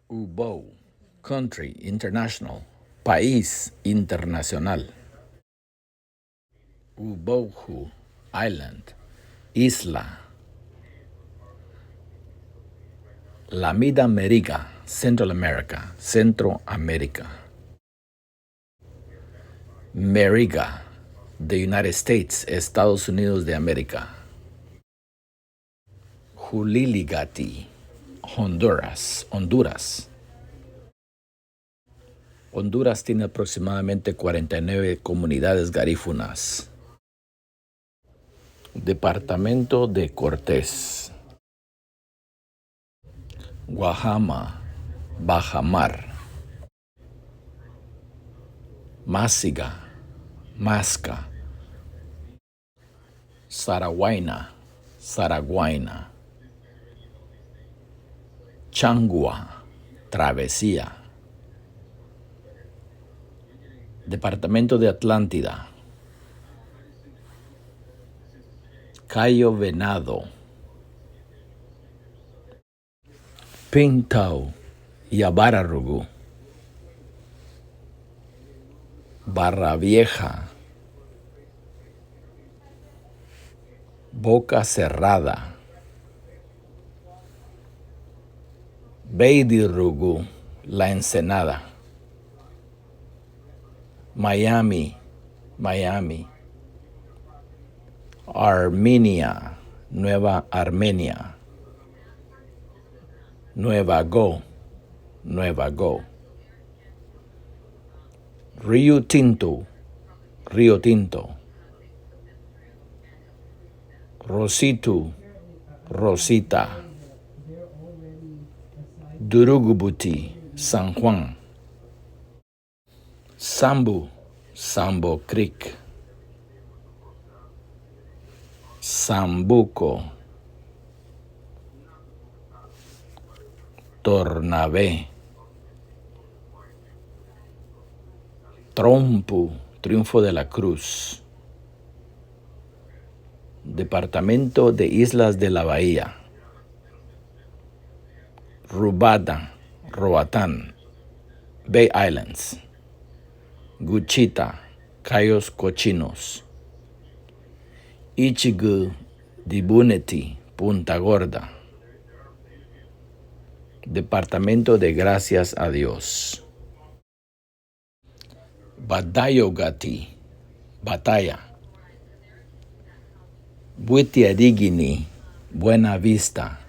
UBO, Country International, País Internacional. Ubohu Island, Isla. Lamida Meriga, Central America, Centroamérica. Meriga, the United States, Estados Unidos de América. Juliligati, Honduras. Honduras tiene aproximadamente 49 comunidades garífunas. Departamento de Cortés. Guajama, Bajamar. Másiga, Masca. Saraguaina, Saraguaina. Changua, Travesía. Departamento de Atlántida. Cayo Venado. Pintau, Yabararugu. Barra Vieja. Boca Cerrada. Beidirugu, La Ensenada. Miami. Armenia, Nueva Armenia. Nueva Go. Río Tinto. Rosita. Durugubuti, San Juan. Sambo Creek. Sambuco. Tornabé. Trompu, Triunfo de la Cruz. Departamento de Islas de la Bahía. Roatán, Bay Islands. Guchita, Cayos Cochinos. Ichigu, Dibuneti, Punta Gorda. Departamento de Gracias a Dios. Badayogati, Batalla. Buitiadigini, Buena Vista.